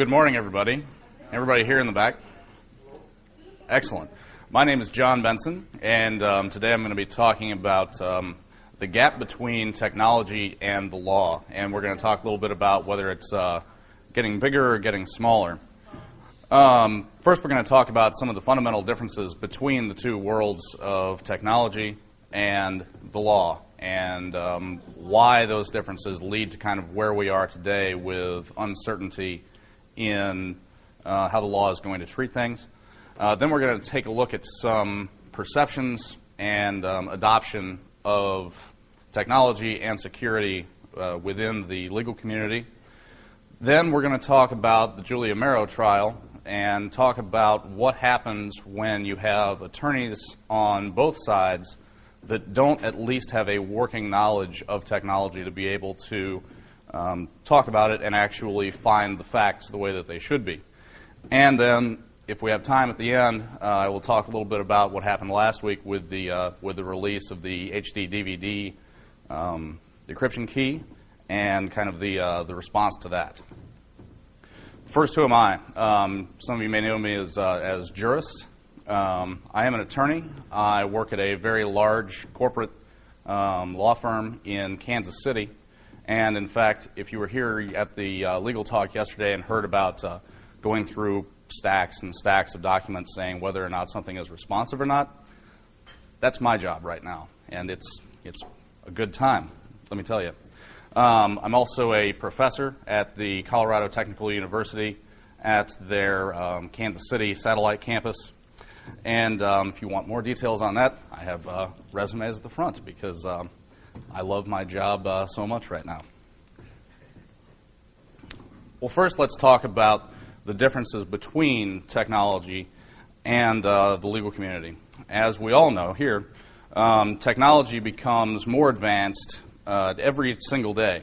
Well, good morning, everybody. Everybody here in the back? Excellent. My name is John Benson, and today I'm going to be talking about the gap between technology and the law. And we're going to talk a little bit about whether it's getting bigger or getting smaller. First, we're going to talk about some of the fundamental differences between the two worlds of technology and the law, and why those differences lead to kind of where we are today with uncertainty in how the law is going to treat things. Then we're going to take a look at some perceptions and adoption of technology and security within the legal community. Then we're going to talk about the Julia Merrow trial and talk about what happens when you have attorneys on both sides that don't at least have a working knowledge of technology to be able to talk about it and actually find the facts the way that they should be. And then, if we have time at the end, I will talk a little bit about what happened last week with the release of the HD DVD decryption key and kind of the response to that. First, who am I? Some of you may know me as jurist. I am an attorney. I work at a very large corporate law firm in Kansas City. And in fact, if you were here at the legal talk yesterday and heard about going through stacks and stacks of documents saying whether or not something is responsive or not, that's my job right now. And it's a good time, let me tell you. I'm also a professor at the Colorado Technical University at their Kansas City satellite campus. And if you want more details on that, I have resumes at the front because I love my job so much right now. Well, first let's talk about the differences between technology and the legal community. As we all know here, technology becomes more advanced every single day.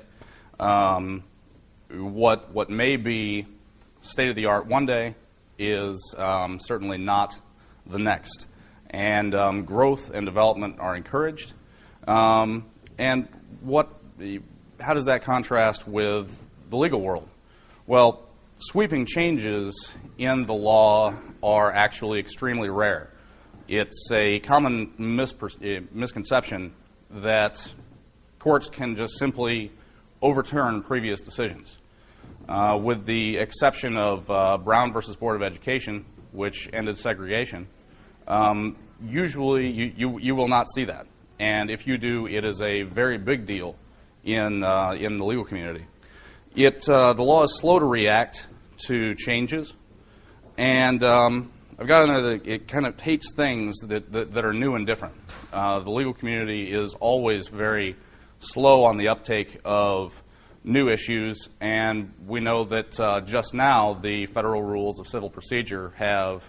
What may be state-of-the-art one day is certainly not the next. And growth and development are encouraged. And how does that contrast with the legal world? Well, sweeping changes in the law are actually extremely rare. It's a common misconception that courts can just simply overturn previous decisions. With the exception of Brown versus Board of Education, which ended segregation, usually you will not see that. And if you do, it is a very big deal in the legal community. The law is slow to react to changes, and I've got to know that it kind of hates things that are new and different. The legal community is always very slow on the uptake of new issues, and we know that just now the Federal Rules of Civil Procedure have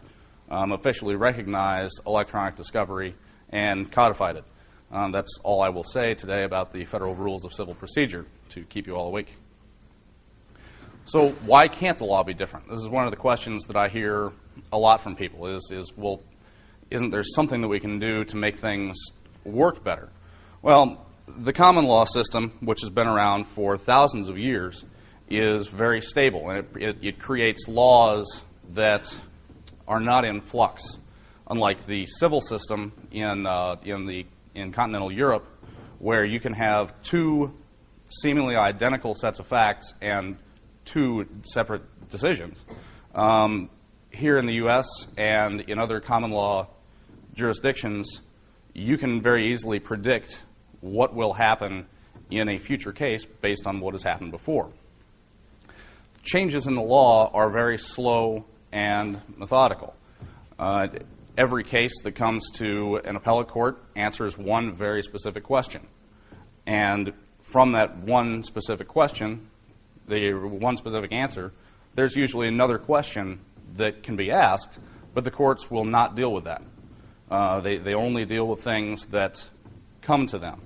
officially recognized electronic discovery and codified it. That's all I will say today about the Federal Rules of Civil Procedure to keep you all awake. So why can't the law be different? This is one of the questions that I hear a lot from people well, isn't there something that we can do to make things work better? Well, the common law system, which has been around for thousands of years, is very stable, and it creates laws that are not in flux, unlike the civil system in continental Europe, where you can have two seemingly identical sets of facts and two separate decisions. Here in the U.S. and in other common law jurisdictions, you can very easily predict what will happen in a future case based on what has happened before. Changes in the law are very slow and methodical. Every case that comes to an appellate court answers one very specific question. And from that one specific question, the one specific answer, there's usually another question that can be asked, but the courts will not deal with that. They only deal with things that come to them.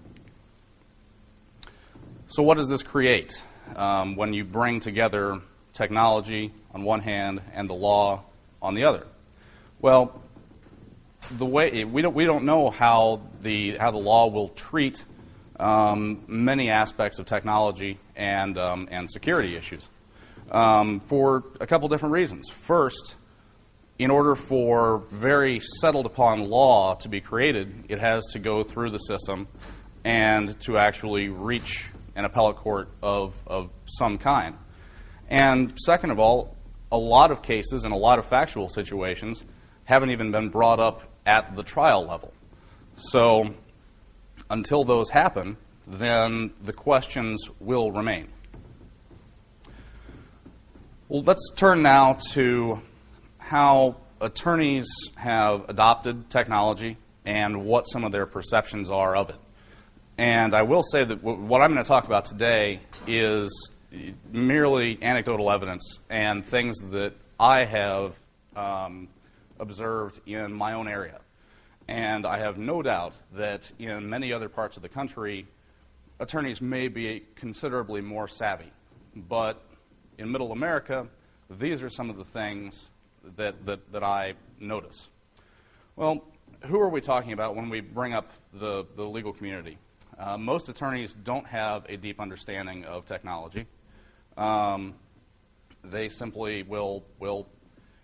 So what does this create when you bring together technology on one hand and the law on the other? Well, we don't know how the law will treat many aspects of technology and security issues. for a couple different reasons. First, in order for very settled upon law to be created, it has to go through the system and to actually reach an appellate court of some kind. And second of all, a lot of cases and a lot of factual situations haven't even been brought up at the trial level. So until those happen, then the questions will remain. Well, let's turn now to how attorneys have adopted technology and what some of their perceptions are of it. And I will say that what I'm going to talk about today is merely anecdotal evidence and things that I have observed in my own area. And I have no doubt that in many other parts of the country, attorneys may be considerably more savvy. But in Middle America, these are some of the things that I notice. Well, who are we talking about when we bring up the legal community? Most attorneys don't have a deep understanding of technology. They simply will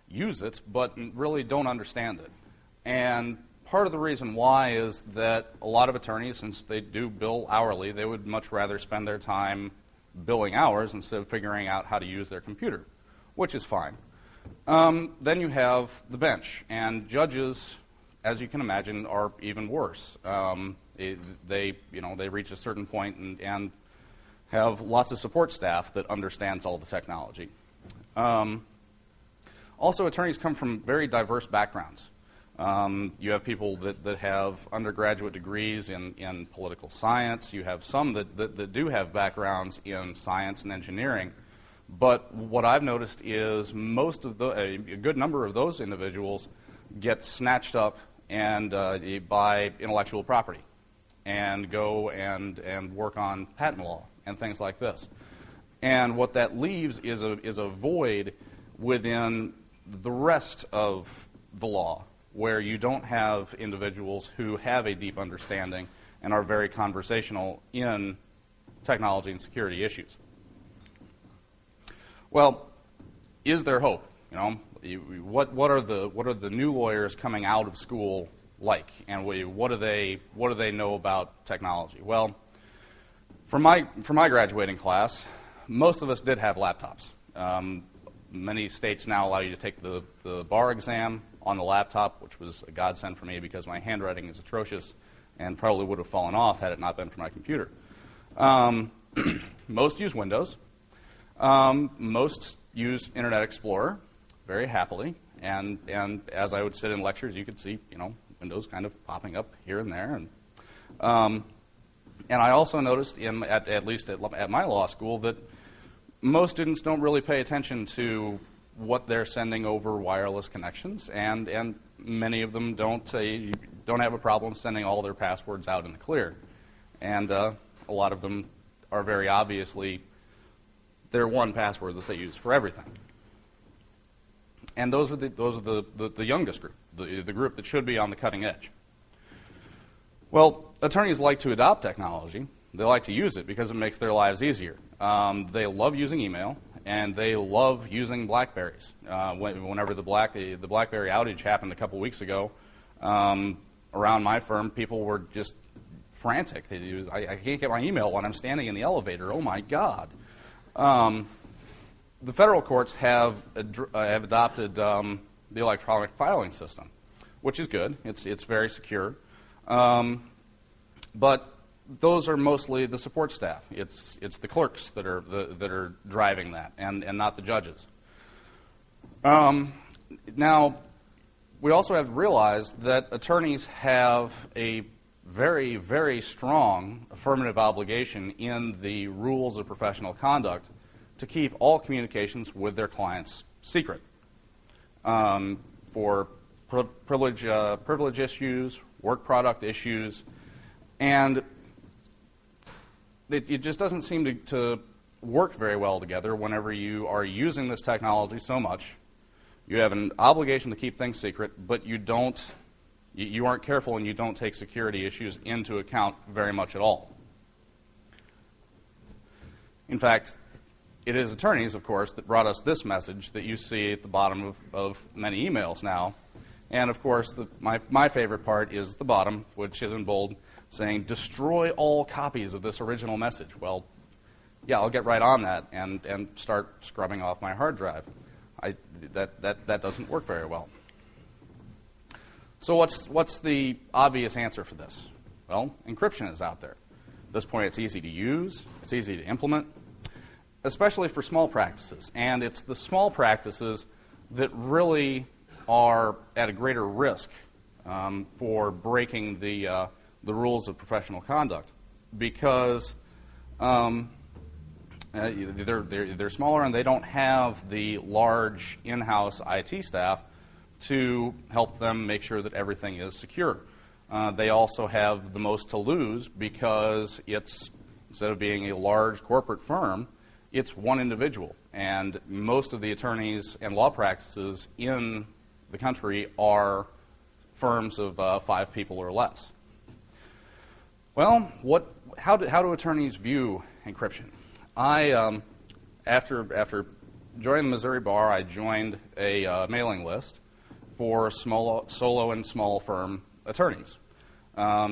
use it, but really don't understand it. And part of the reason why is that a lot of attorneys, since they do bill hourly, they would much rather spend their time billing hours instead of figuring out how to use their computer, which is fine. Then you have the bench, and judges, as you can imagine, are even worse. They reach a certain point and have lots of support staff that understands all the technology. Also, attorneys come from very diverse backgrounds. You have people that have undergraduate degrees in political science. You have some that do have backgrounds in science and engineering. But what I've noticed is a good number of those individuals get snatched up and by intellectual property and go and work on patent law and things like this. And what that leaves is a void within the rest of the law, where you don't have individuals who have a deep understanding and are very conversational in technology and security issues. Well, is there hope? What are the new lawyers coming out of school like, and what do they know about technology? Well, for my graduating class, most of us did have laptops. Many states now allow you to take the bar exam on the laptop, which was a godsend for me because my handwriting is atrocious and probably would have fallen off had it not been for my computer. Most use Windows. Most use Internet Explorer very happily, and as I would sit in lectures, you could see Windows kind of popping up here and there, and I also noticed at least at my law school that most students don't really pay attention to what they're sending over wireless connections, and many of them don't have a problem sending all their passwords out in the clear, and a lot of them are very obviously their one password that they use for everything. And those are the youngest group, the group that should be on the cutting edge. Well, attorneys like to adopt technology. They like to use it because it makes their lives easier. They love using email, and they love using BlackBerries. Whenever the BlackBerry outage happened a couple weeks ago, around my firm, people were just frantic. I can't get my email when I'm standing in the elevator. Oh my God! The federal courts have adopted the electronic filing system, which is good. It's very secure, but those are mostly the support staff. It's the clerks that are driving that, and not the judges. Now, we also have to realize that attorneys have a very, very strong affirmative obligation in the rules of professional conduct to keep all communications with their clients secret for privilege issues, work product issues, and it just doesn't seem to work very well together whenever you are using this technology so much. You have an obligation to keep things secret, but you aren't careful and you don't take security issues into account very much at all. In fact, it is attorneys, of course, that brought us this message that you see at the bottom of many emails now. And, of course, my favorite part is the bottom, which is in bold, saying, destroy all copies of this original message. Well, yeah, I'll get right on that and start scrubbing off my hard drive. That doesn't work very well. So what's the obvious answer for this? Well, encryption is out there. At this point, it's easy to use, it's easy to implement, especially for small practices. And it's the small practices that really are at a greater risk for breaking the rules of professional conduct, because they're smaller and they don't have the large in-house IT staff to help them make sure that everything is secure. They also have the most to lose because instead of being a large corporate firm, it's one individual. And most of the attorneys and law practices in the country are firms of 5 people or less. Well, how do attorneys view encryption? After joining the Missouri Bar, I joined a mailing list for solo and small firm attorneys,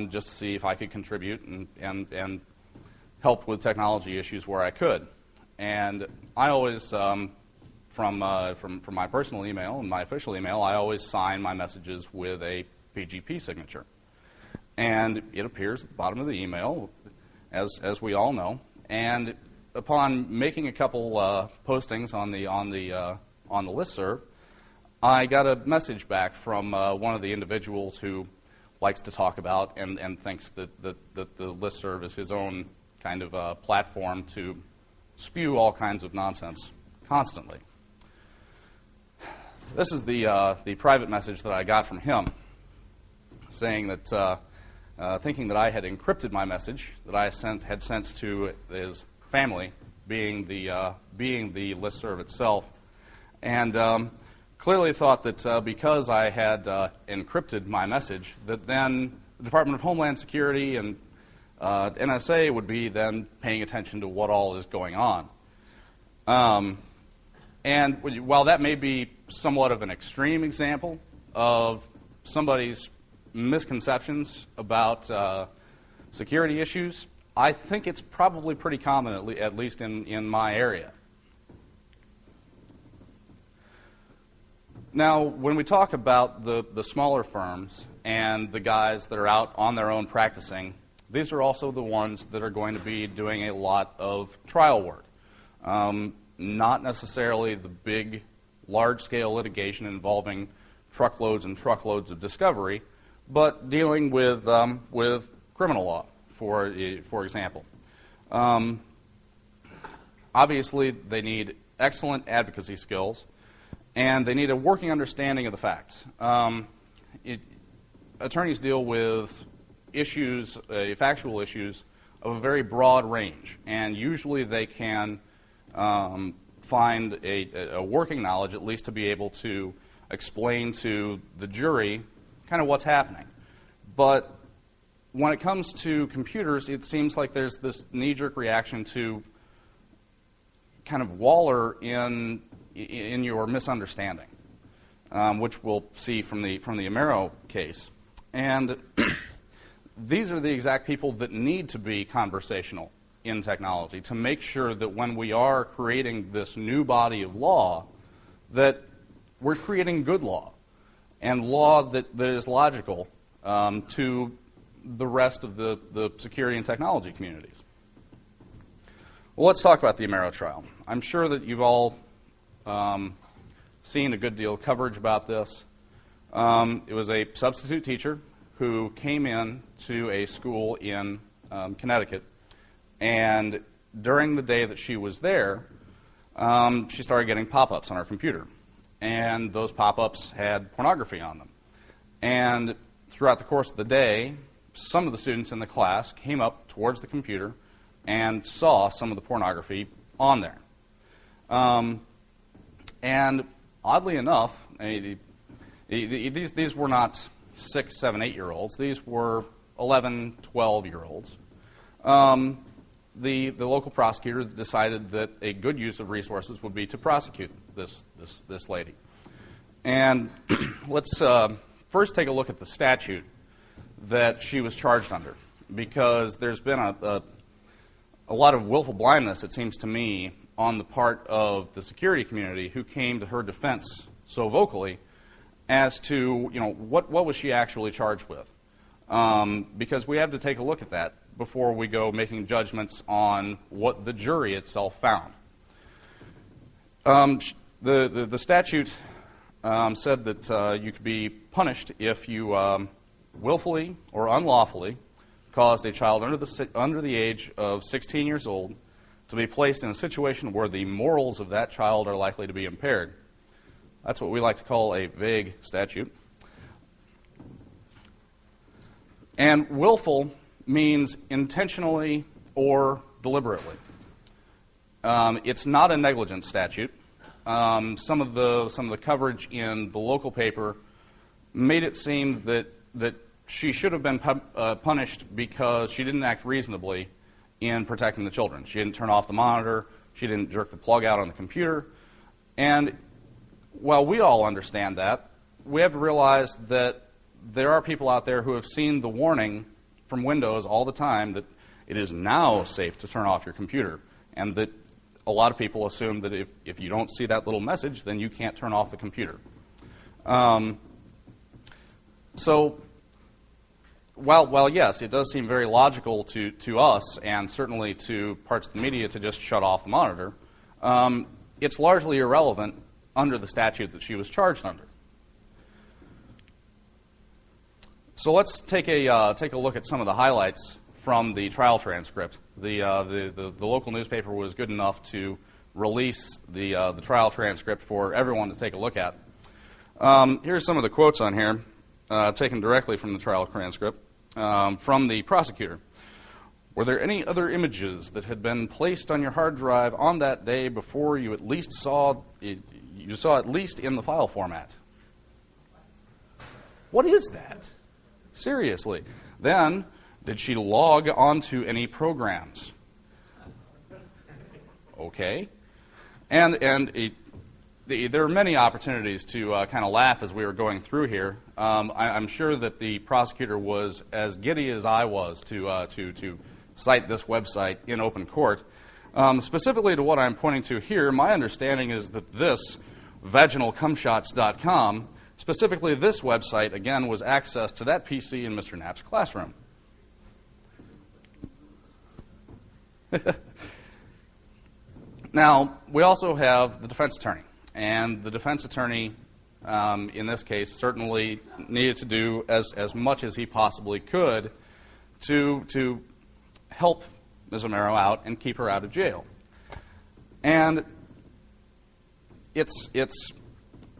just to see if I could contribute and help with technology issues where I could. And I always, from my personal email and my official email, I always sign my messages with a PGP signature. And it appears at the bottom of the email, as we all know. And upon making a couple postings on the listserv, I got a message back from one of the individuals who likes to talk about and thinks that the listserv is his own kind of platform to spew all kinds of nonsense constantly. This is the private message that I got from him, saying that thinking that I had encrypted my message that I had sent to his family, being the listserv itself, and clearly thought that because I had encrypted my message, that then the Department of Homeland Security and NSA would be then paying attention to what all is going on. And while that may be somewhat of an extreme example of somebody's misconceptions about security issues, I think it's probably pretty common, at least in my area. Now, when we talk about the smaller firms and the guys that are out on their own practicing, these are also the ones that are going to be doing a lot of trial work. Not necessarily the big, large-scale litigation involving truckloads and truckloads of discovery, but dealing with criminal law, for example. Obviously, they need excellent advocacy skills, and they need a working understanding of the facts. Attorneys deal with issues, factual issues, of a very broad range, and usually they can find a working knowledge, at least to be able to explain to the jury kind of what's happening. But when it comes to computers, it seems like there's this knee-jerk reaction to kind of waller in your misunderstanding, which we'll see from the Amero case. And these are the exact people that need to be conversational in technology to make sure that when we are creating this new body of law, that we're creating good law and law that is logical to the rest of the security and technology communities. Well, let's talk about the Amero trial. I'm sure that you've all seen a good deal of coverage about this. It was a substitute teacher who came in to a school in Connecticut, and during the day that she was there, she started getting pop-ups on her computer, and those pop-ups had pornography on them. And throughout the course of the day, some of the students in the class came up towards the computer and saw some of the pornography on there. And oddly enough, these were not 6, 7, 8-year-olds. These were 11, 12-year-olds. the local prosecutor decided that a good use of resources would be to prosecute this lady. And let's first take a look at the statute that she was charged under, because there's been a lot of willful blindness, it seems to me, on the part of the security community who came to her defense so vocally as to, what was she actually charged with? Because we have to take a look at that before we go making judgments on what the jury itself found. The statute said that you could be punished if you willfully or unlawfully caused a child under the age of 16 years old to be placed in a situation where the morals of that child are likely to be impaired. That's what we like to call a vague statute. And willful means intentionally or deliberately. It's not a negligent statute. Some of the coverage in the local paper made it seem that she should have been punished because she didn't act reasonably in protecting the children. She didn't turn off the monitor. She didn't jerk the plug out on the computer. And while we all understand that, we have to realize that there are people out there who have seen the warning from Windows all the time that it is now safe to turn off your computer, and that a lot of people assume that if you don't see that little message, then you can't turn off the computer. So while yes, it does seem very logical to us and certainly to parts of the media to just shut off the monitor, it's largely irrelevant under the statute that she was charged under. So let's take a look at some of the highlights from the trial transcript. The local newspaper was good enough to release the trial transcript for everyone to take a look at. Here's some of the quotes on here, taken directly from the trial transcript from the prosecutor. Were there any other images that had been placed on your hard drive on that day before you at least saw it, at least in the file format? What is that? Seriously. Then, did she log onto any programs? Okay. And there are many opportunities to kind of laugh as we were going through here. I'm sure that the prosecutor was as giddy as I was to cite this website in open court. Specifically to what I'm pointing to here, my understanding is that this, vaginalcumshots.com, specifically this website, again, was access to that PC in Mr. Knapp's classroom. Now, we also have the defense attorney. And the defense attorney, in this case, certainly needed to do as much as he possibly could to help Ms. Amaro out and keep her out of jail. And it's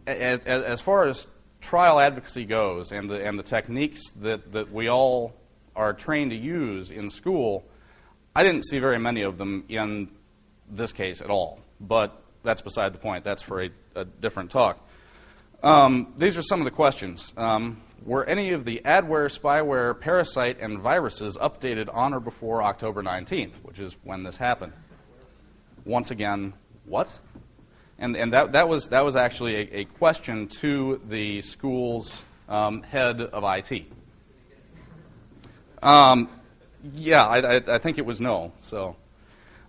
as far as trial advocacy goes, and the techniques that we all are trained to use in school, I didn't see very many of them in this case at all. But that's beside the point. That's for a different talk. These are some of the questions. Were any of the adware, spyware, parasite, and viruses updated on or before October 19th, which is when this happened? Once again, what? And that was actually a question to the school's head of IT. Yeah, I think it was no. So,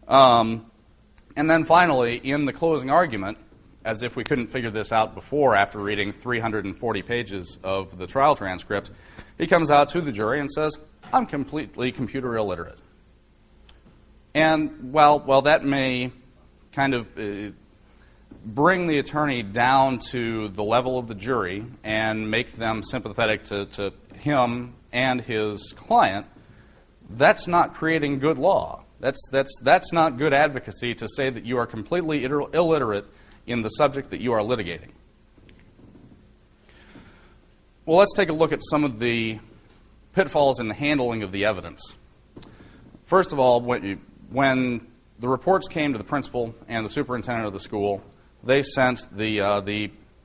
and then finally, in the closing argument, as if we couldn't figure this out before after reading 340 pages of the trial transcript, he comes out to the jury and says, "I'm completely computer illiterate." And while that may kind of bring the attorney down to the level of the jury and make them sympathetic to him and his client, that's not creating good law. That's not good advocacy to say that you are completely illiterate in the subject that you are litigating. Well, let's take a look at some of the pitfalls in the handling of the evidence. First of all, when the reports came to the principal and the superintendent of the school, they sent the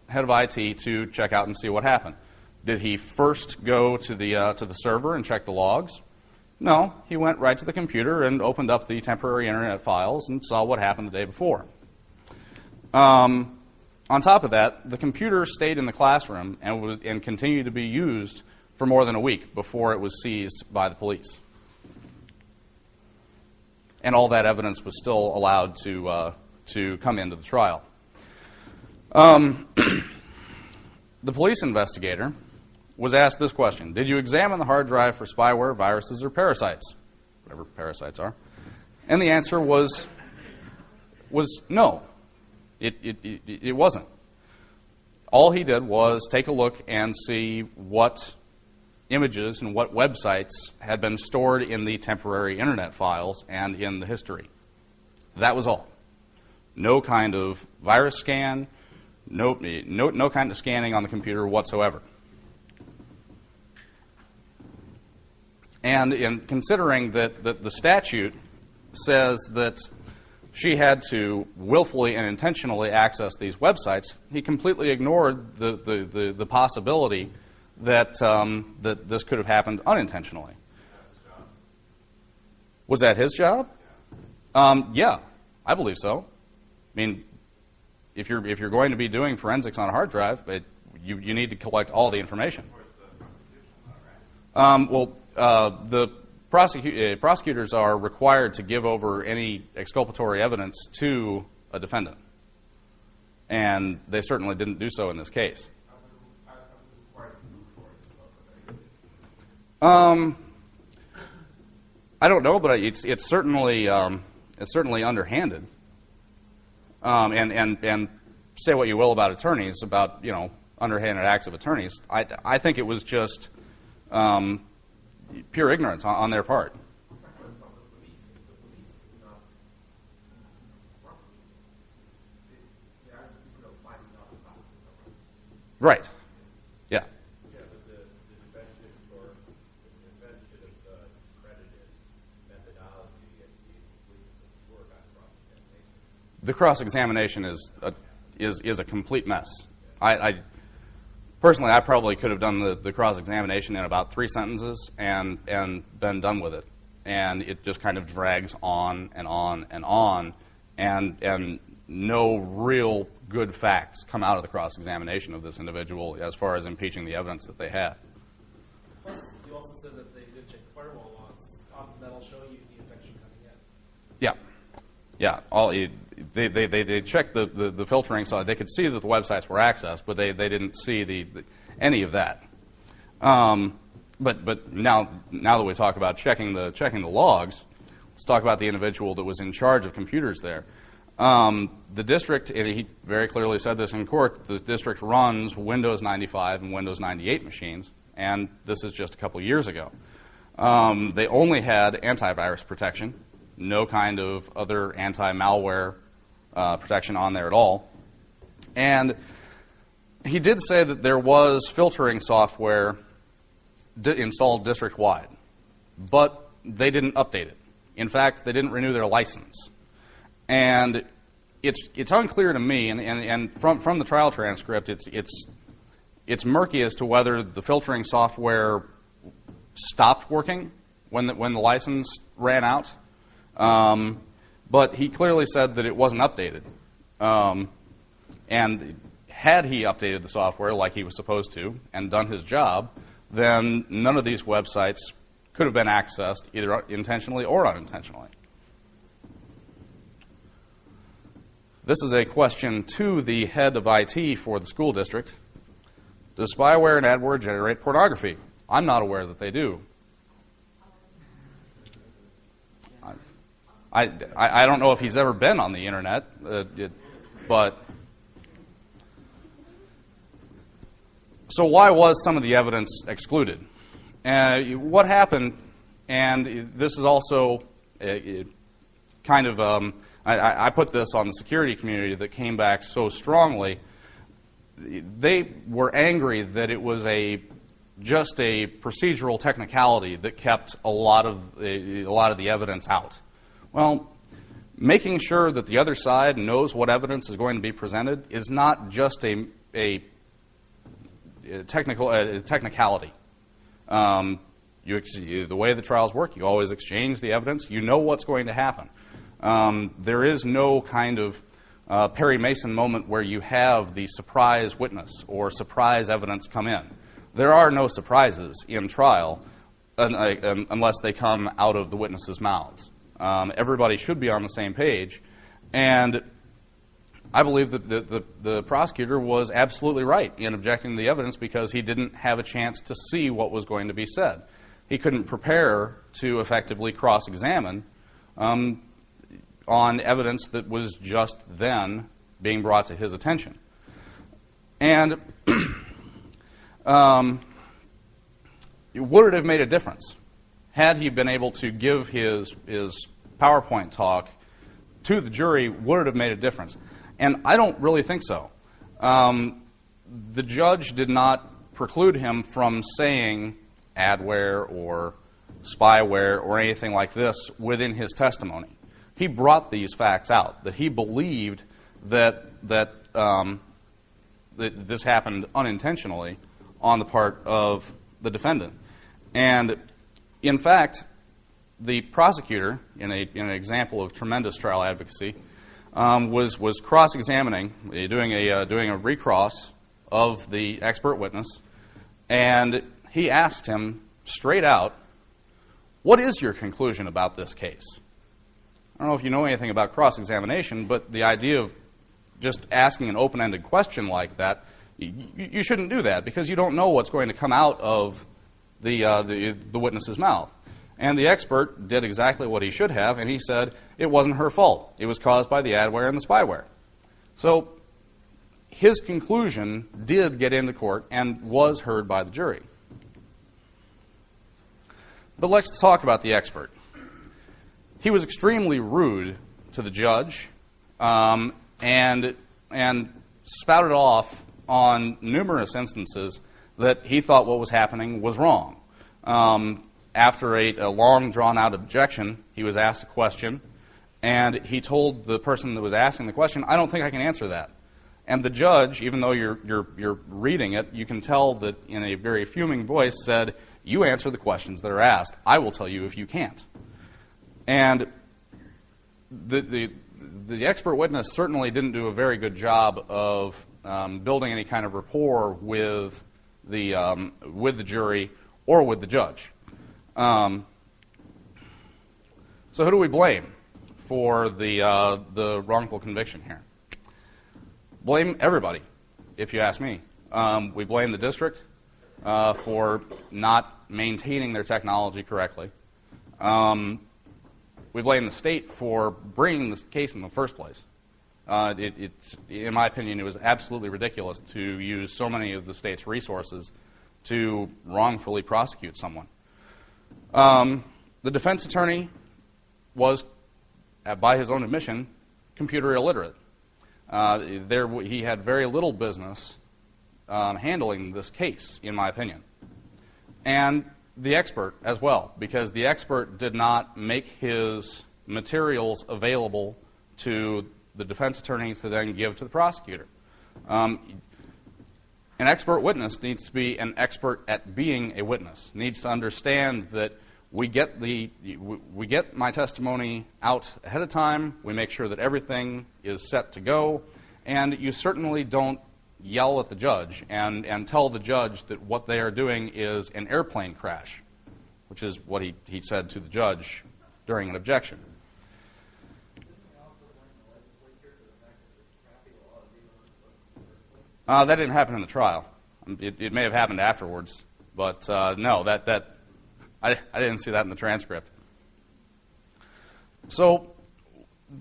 head of IT to check out and see what happened. Did he first go to the server and check the logs? No, he went right to the computer and opened up the temporary internet files and saw what happened the day before. On top of that, the computer stayed in the classroom and continued to be used for more than a week before it was seized by the police. And all that evidence was still allowed to come into the trial. The police investigator was asked this question: did you examine the hard drive for spyware, viruses, or parasites? Whatever parasites are. And the answer was no. It wasn't. All he did was take a look and see what images and what websites had been stored in the temporary internet files and in the history. That was all. No kind of virus scan, no kind of scanning on the computer whatsoever. And in considering that the statute says that she had to willfully and intentionally access these websites, he completely ignored the possibility that that this could have happened unintentionally. Was that his job? Yeah, I believe so. I mean, if you're going to be doing forensics on a hard drive, you need to collect all the information. The prosecutors are required to give over any exculpatory evidence to a defendant, and they certainly didn't do so in this case. I don't know, but it's certainly underhanded. And say what you will about attorneys, about underhanded acts of attorneys. I think it was just pure ignorance on their part. Right. Yeah. Yeah, but the defense should have credited methodology and the work on cross-examination. The cross-examination is a complete mess. Personally, I probably could have done the cross-examination in about 3 sentences and been done with it. And it just kind of drags on and on and on, and no real good facts come out of the cross-examination of this individual as far as impeaching the evidence that they had. Plus, you also said that they did check firewall logs. Often that'll show you the infection coming in. Yeah. They checked the filtering, so they could see that the websites were accessed, but they didn't see any of that. But now that we talk about checking the logs, let's talk about the individual that was in charge of computers there. The district, and he very clearly said this in court, the district runs Windows 95 and Windows 98 machines, and this is just a couple years ago. They only had antivirus protection, no kind of other anti-malware protection on there at all. And he did say that there was filtering software installed district-wide, but they didn't update it. In fact, they didn't renew their license. And it's unclear to me, and from the trial transcript, it's murky as to whether the filtering software stopped working when the license ran out. But he clearly said that it wasn't updated. And had he updated the software like he was supposed to and done his job, then none of these websites could have been accessed either intentionally or unintentionally. This is a question to the head of IT for the school district. Does spyware and adware generate pornography? I'm not aware that they do. I don't know if he's ever been on the internet, but so why was some of the evidence excluded? What happened, and this is also kind of, I put this on the security community that came back so strongly. They were angry that it was just a procedural technicality that kept a lot of the evidence out. Well, making sure that the other side knows what evidence is going to be presented is not just a technicality. The way the trials work, you always exchange the evidence. You know what's going to happen. There is no kind of Perry Mason moment where you have the surprise witness or surprise evidence come in. There are no surprises in trial unless they come out of the witnesses' mouths. Everybody should be on the same page, and I believe that the prosecutor was absolutely right in objecting to the evidence because he didn't have a chance to see what was going to be said. He couldn't prepare to effectively cross-examine on evidence that was just then being brought to his attention. And would it have made a difference had he been able to give his PowerPoint talk to the jury? Would it have made a difference? And I don't really think so. The judge did not preclude him from saying adware or spyware or anything like this within his testimony. He brought these facts out, that he believed that this happened unintentionally on the part of the defendant. And in fact, the prosecutor, in an example of tremendous trial advocacy, was cross-examining, doing a recross of the expert witness, and he asked him straight out, "What is your conclusion about this case?" I don't know if you know anything about cross-examination, but the idea of just asking an open-ended question like that, you shouldn't do that because you don't know what's going to come out of the witness's mouth. And the expert did exactly what he should have, and he said it wasn't her fault. It was caused by the adware and the spyware. So his conclusion did get into court and was heard by the jury. But let's talk about the expert. He was extremely rude to the judge and spouted off on numerous instances that he thought what was happening was wrong. After a long, drawn-out objection, he was asked a question, and he told the person that was asking the question, "I don't think I can answer that." And the judge, even though you're reading it, you can tell that in a very fuming voice said, "You answer the questions that are asked. I will tell you if you can't." And the expert witness certainly didn't do a very good job of building any kind of rapport with the jury or with the judge. So who do we blame for the wrongful conviction here? Blame everybody, if you ask me. We blame the district for not maintaining their technology correctly. We blame the state for bringing this case in the first place. In my opinion, it was absolutely ridiculous to use so many of the state's resources to wrongfully prosecute someone. The defense attorney was, by his own admission, computer illiterate. He had very little business handling this case, in my opinion. And the expert as well, because the expert did not make his materials available to the defense attorneys to then give to the prosecutor. An expert witness needs to be an expert at being a witness, needs to understand that we get my testimony out ahead of time, we make sure that everything is set to go, and you certainly don't yell at the judge and tell the judge that what they are doing is an airplane crash, which is what he said to the judge during an objection. That didn't happen in the trial. It may have happened afterwards, but no, I didn't see that in the transcript. So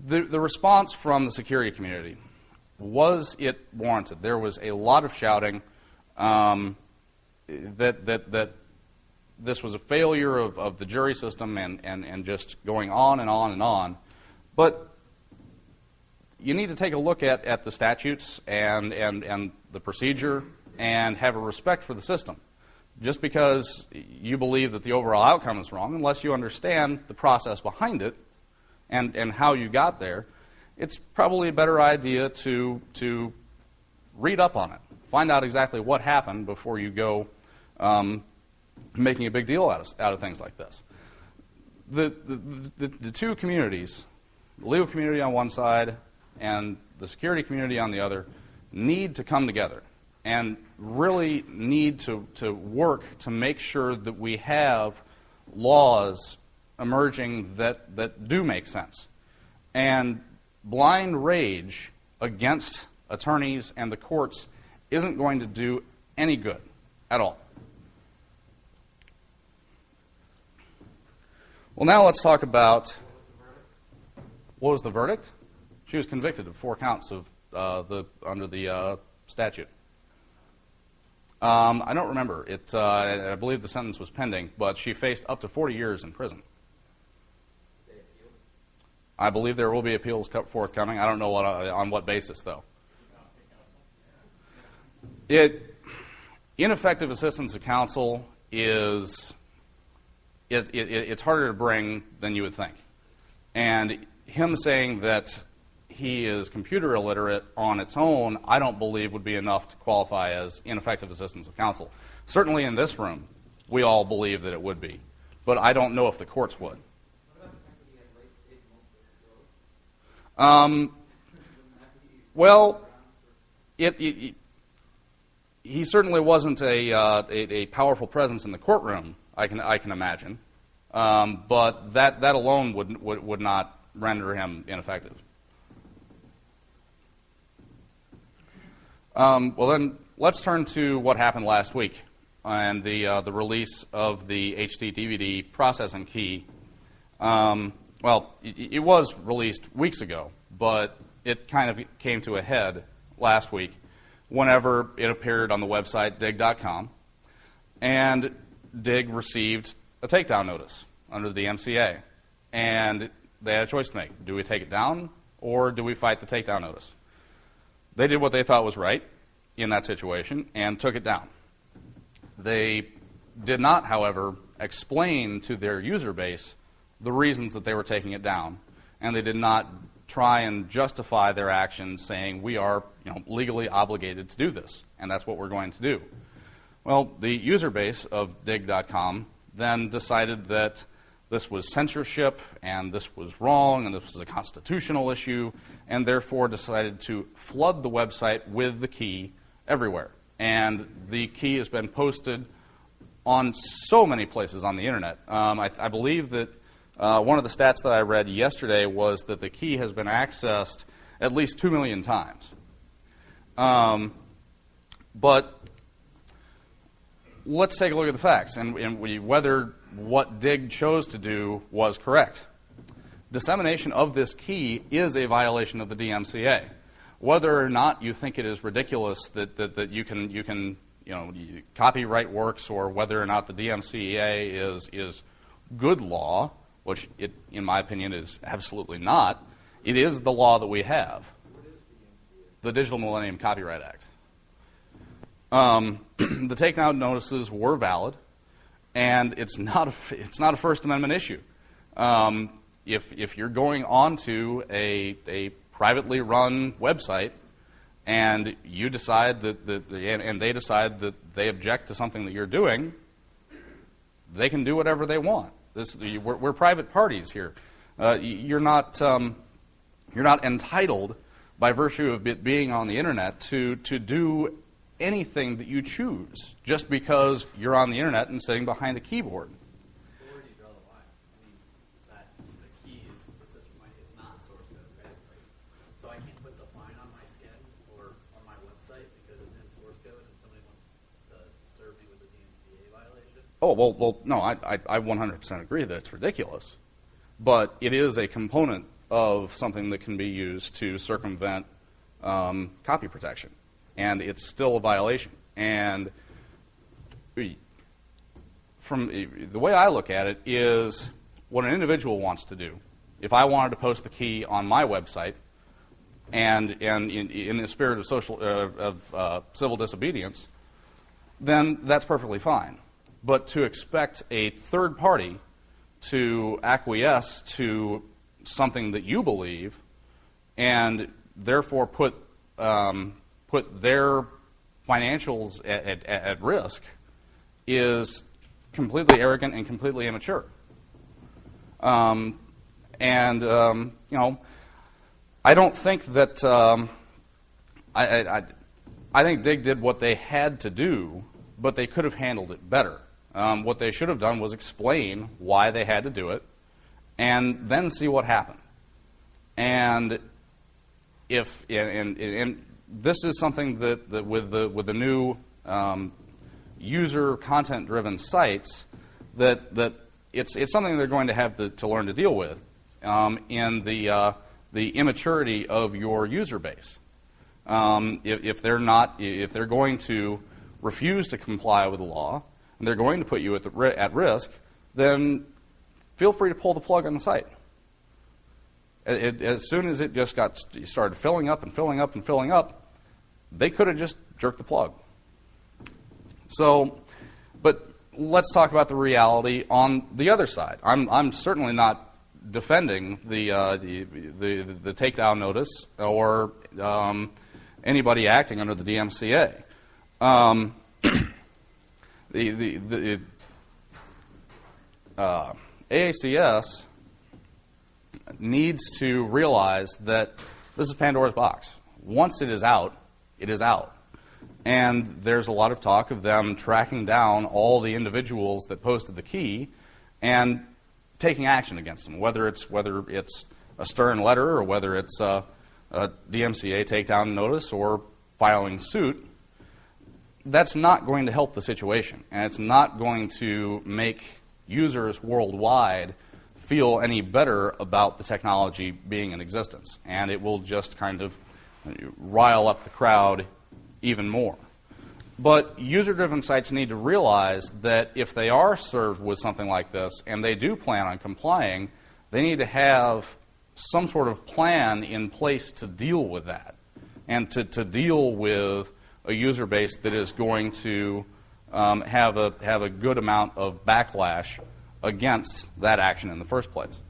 the response from the security community, was it warranted? There was a lot of shouting that this was a failure of the jury system and just going on and on and on. But you need to take a look at the statutes and the procedure and have a respect for the system. Just because you believe that the overall outcome is wrong, unless you understand the process behind it and how you got there, it's probably a better idea to read up on it. Find out exactly what happened before you go making a big deal out of things like this. The two communities, the legal community on one side and the security community on the other, need to come together and really need to work to make sure that we have laws emerging that do make sense. And blind rage against attorneys and the courts isn't going to do any good at all. Well, now let's talk about what was the verdict? She was convicted of 4 counts of under the statute. I don't remember. I believe the sentence was pending, but she faced up to 40 years in prison. I believe there will be appeals forthcoming. I don't know on what basis, though. Ineffective assistance of counsel is it's harder to bring than you would think. And him saying that he is computer illiterate on its own, I don't believe would be enough to qualify as ineffective assistance of counsel. Certainly in this room, we all believe that it would be. But I don't know if the courts would. Well, he certainly wasn't a powerful presence in the courtroom, I can imagine. But that alone would not render him ineffective. Well, then let's turn to what happened last week and the release of the HD DVD processing key. Well, it was released weeks ago, but it kind of came to a head last week whenever it appeared on the website dig.com, and Dig received a takedown notice under the MCA, and they had a choice to make. Do we take it down, or do we fight the takedown notice? They did what they thought was right in that situation and took it down. They did not, however, explain to their user base the reasons that they were taking it down, and they did not try and justify their actions saying we are legally obligated to do this, and that's what we're going to do. Well, the user base of dig.com then decided that this was censorship and this was wrong and this was a constitutional issue, and therefore decided to flood the website with the key everywhere. And the key has been posted on so many places on the internet. I believe that one of the stats that I read yesterday was that the key has been accessed at least 2 million times. But let's take a look at the facts and whether what Dig chose to do was correct. Dissemination of this key is a violation of the DMCA. Whether or not you think it is ridiculous that you can copyright works, or whether or not the DMCA is good law, which it, in my opinion, is absolutely not, it is the law that we have. The Digital Millennium Copyright Act. The takedown notices were valid, and it's not a First Amendment issue. If you're going onto a privately run website and you decide and they decide that they object to something that you're doing, they can do whatever they want. We're private parties here. You're not entitled by virtue of it being on the internet to do anything that you choose just because you're on the internet and sitting behind a keyboard. Where do you draw the line? I mean, that the key is it's not source code, right? So I can't put the fine on my skin or on my website because it's in source code and somebody wants to serve me with a DMCA violation? Oh, well, no, I 100% agree that it's ridiculous. But it is a component of something that can be used to circumvent copy protection. And it's still a violation. And from the way I look at it is what an individual wants to do. If I wanted to post the key on my website, and in the spirit of civil disobedience, then that's perfectly fine. But to expect a third party to acquiesce to something that you believe and therefore put their financials at risk is completely arrogant and completely immature. You know, I don't think that I think Dig did what they had to do, but they could have handled it better. What they should have done was explain why they had to do it, and then see what happened. And if and this is something that with the new user content-driven sites, that it's something they're going to have to learn to deal with in the immaturity of your user base. If they're going to refuse to comply with the law and they're going to put you at risk, then feel free to pull the plug on the site. As soon as it just started filling up and filling up and filling up, they could have just jerked the plug. So, but let's talk about the reality on the other side. I'm certainly not defending the takedown notice or anybody acting under the DMCA. The AACS needs to realize that this is Pandora's box. Once it is out, it is out. And there's a lot of talk of them tracking down all the individuals that posted the key and taking action against them, whether it's a stern letter or whether it's a DMCA takedown notice or filing suit. That's not going to help the situation, and it's not going to make users worldwide feel any better about the technology being in existence, and it will just kind of rile up the crowd even more. But user-driven sites need to realize that if they are served with something like this and they do plan on complying, they need to have some sort of plan in place to deal with that and to deal with a user base that is going to have a good amount of backlash against that action in the first place.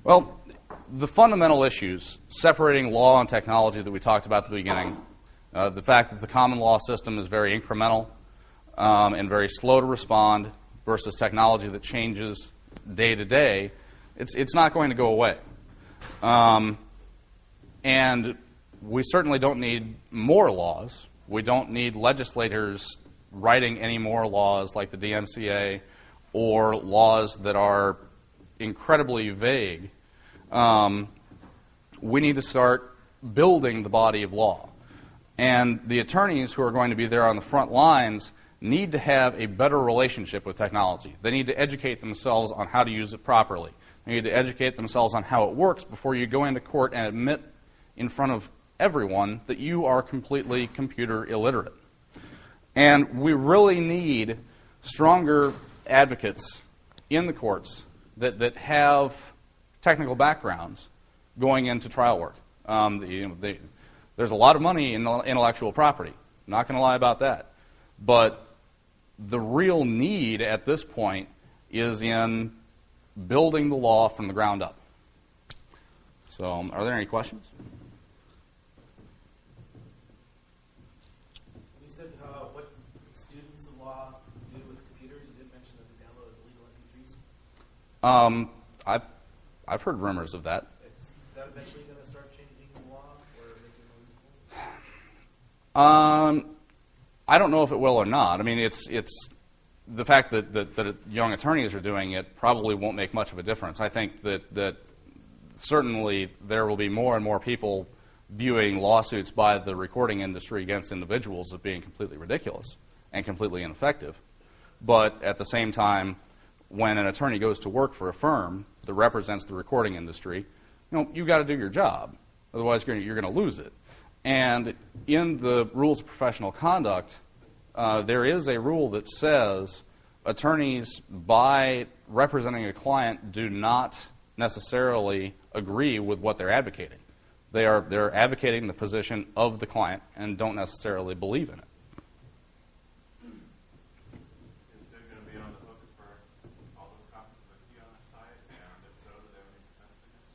Well, the fundamental issues separating law and technology that we talked about at the beginning, the fact that the common law system is very incremental and very slow to respond versus technology that changes day to day, it's not going to go away. And we certainly don't need more laws. We don't need legislators writing any more laws like the DMCA or laws that are incredibly vague. We need to start building the body of law. And the attorneys who are going to be there on the front lines need to have a better relationship with technology. They need to educate themselves on how to use it properly. They need to educate themselves on how it works before you go into court and admit in front of everyone that you are completely computer illiterate. And we really need stronger advocates in the courts that have technical backgrounds going into trial work. There's a lot of money in intellectual property. I'm not going to lie about that. But the real need at this point is in building the law from the ground up. So, are there any questions? You said what students of law do with computers. You didn't mention that they downloaded illegal MP3s. I've heard rumors of that. Is that eventually going to start changing the law or making it useful? I don't know if it will or not. I mean, it's the fact that young attorneys are doing it probably won't make much of a difference. I think that certainly there will be more and more people viewing lawsuits by the recording industry against individuals as being completely ridiculous and completely ineffective. But at the same time, when an attorney goes to work for a firm that represents the recording industry, you've got to do your job. Otherwise, you're going to lose it. And in the rules of professional conduct, there is a rule that says attorneys, by representing a client, do not necessarily agree with what they're advocating. They're advocating the position of the client and don't necessarily believe in it. Is Dig going to be on the hook for all those copies of the key on that site? And if so, do they have any defense against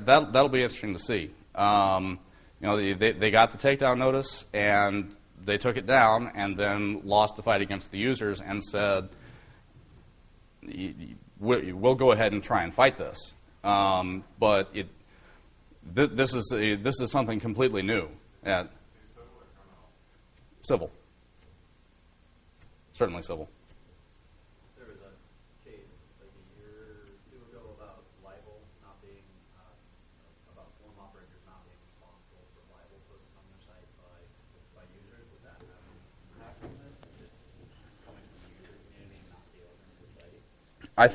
it? That'll be interesting to see. They got the takedown notice and they took it down and then lost the fight against the users and said, we'll go ahead and try and fight this. But this is something completely new. Civil. Certainly civil. There was a case like a year or two ago about libel not being, about forum operators not being responsible for libel posted on their site by users. Would that have an impact on this? If it's coming from the user community and not the owner of the site? I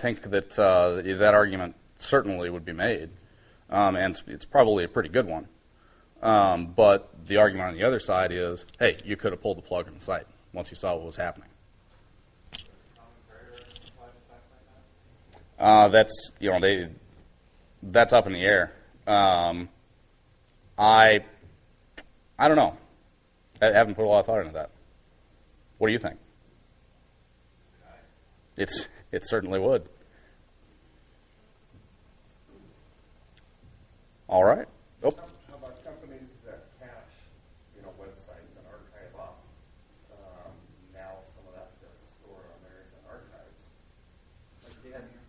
think that that argument certainly would be made, and it's probably a pretty good one. But the argument on the other side is, hey, you could have pulled the plug on the site once you saw what was happening. That's that's up in the air. I don't know. I haven't put a lot of thought into that. What do you think? It certainly would. All right. Oh. How about companies that cache, websites and archive up? Now some of that's going to store on there as archives. Like Dan here.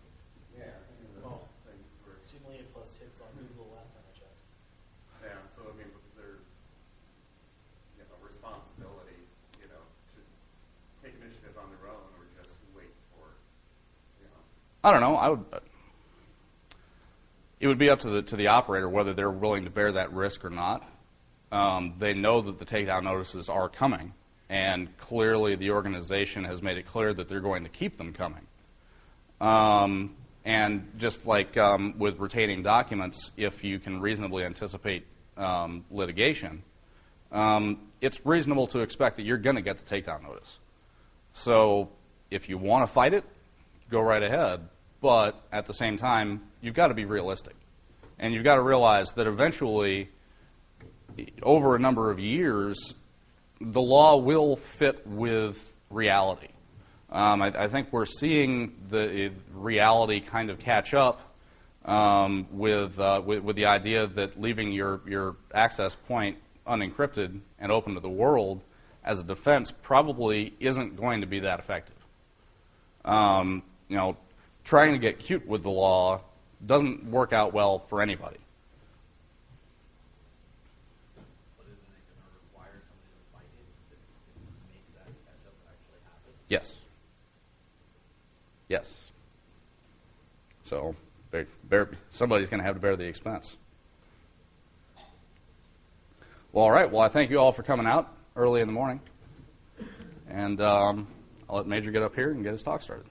Yeah, those things were. 2 million plus hits on Google last time I checked. Yeah, so I mean, their responsibility, to take initiative on their own or just wait for, I don't know. It would be up to the operator whether they're willing to bear that risk or not. They know that the takedown notices are coming, and clearly the organization has made it clear that they're going to keep them coming. And just like with retaining documents, if you can reasonably anticipate litigation, it's reasonable to expect that you're going to get the takedown notice. So if you want to fight it, go right ahead. But at the same time, you've got to be realistic. And you've got to realize that eventually, over a number of years, the law will fit with reality. I think we're seeing the reality kind of catch up with the idea that leaving your access point unencrypted and open to the world as a defense probably isn't going to be that effective. Trying to get cute with the law doesn't work out well for anybody. But isn't it going to require somebody to fight it to make that catch-up actually happen? Yes. Yes. So somebody's going to have to bear the expense. Well, all right. Well, I thank you all for coming out early in the morning. And I'll let Major get up here and get his talk started.